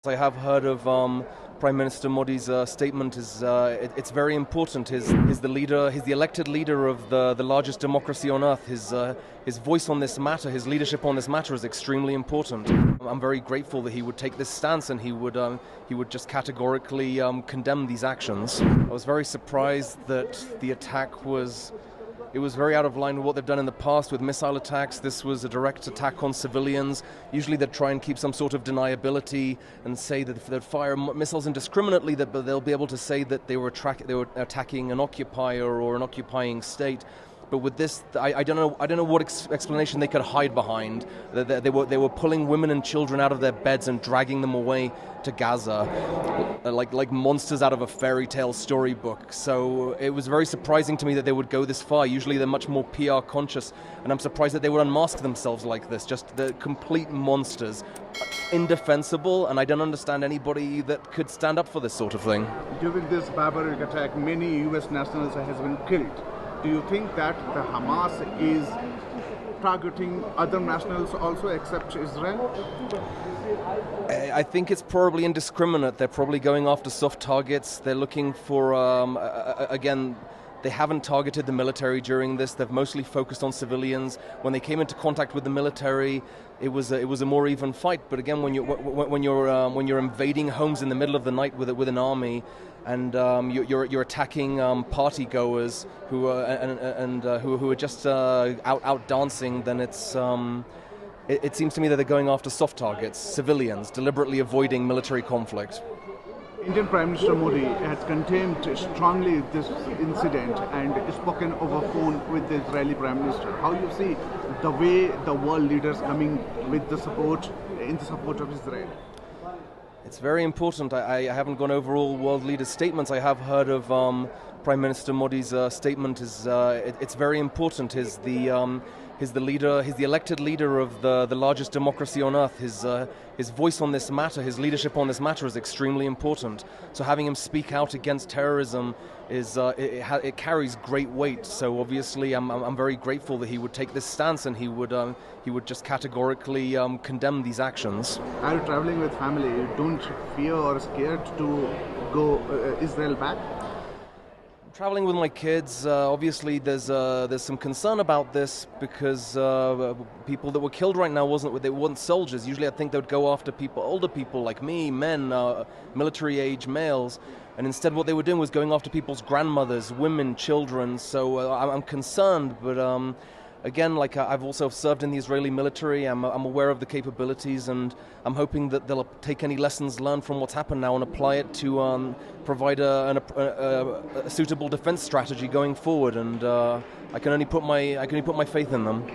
I have heard of Prime Minister Modi's statement. It's very important. He's the elected leader of the largest democracy on earth. His voice on this matter, his leadership on this matter is extremely important. I'm very grateful that he would take this stance and he would just categorically condemn these actions. I was very surprised that the attack was very out of line with what they've done in the past with missile attacks. This was a direct attack on civilians. Usually they'd try and keep some sort of deniability and say that if they'd fire missiles indiscriminately, that they'll be able to say that they were attacking an occupier or an occupying state. But with this, I don't know what explanation they could hide behind. They were pulling women and children out of their beds and dragging them away to Gaza, like monsters out of a fairy tale storybook. So it was very surprising to me that they would go this far. Usually they're much more PR conscious, and I'm surprised that they would unmask themselves like this. Just the complete monsters, indefensible, and I don't understand anybody that could stand up for this sort of thing. During this barbaric attack, many U.S. nationals have been killed. Do you think that the Hamas is targeting other nationals also except Israel? I think it's probably indiscriminate. They're probably going after soft targets. They're looking for, again, they haven't targeted the military during this. They've mostly focused on civilians. When they came into contact with the military, it was a more even fight. But again, when you're invading homes in the middle of the night with an army, and you're attacking party goers who are just out dancing, then it seems to me that they're going after soft targets, civilians, deliberately avoiding military conflict. Indian Prime Minister Modi has condemned strongly this incident and spoken over phone with the Israeli Prime Minister. How you see the way the world leaders coming with the support of Israel? It's very important. I haven't gone over all world leaders' statements. I have heard of Prime Minister Modi's statement. It's very important. He's the elected leader of the largest democracy on earth. His voice on this matter, his leadership on this matter is extremely important. So having him speak out against terrorism it carries great weight. So obviously I'm very grateful that he would take this stance and he would just categorically condemn these actions. Are you traveling with family? You don't fear or scared to go Israel back? Traveling with my kids, obviously there's some concern about this because people that were killed right now they weren't soldiers. Usually I think they would go after older people like me, men, military age males, and instead what they were doing was going after people's grandmothers, women, children. So I'm concerned, but again, I've also served in the Israeli military. I'm aware of the capabilities, and I'm hoping that they'll take any lessons learned from what's happened now and apply it to provide a suitable defense strategy going forward. And I can only put my faith in them.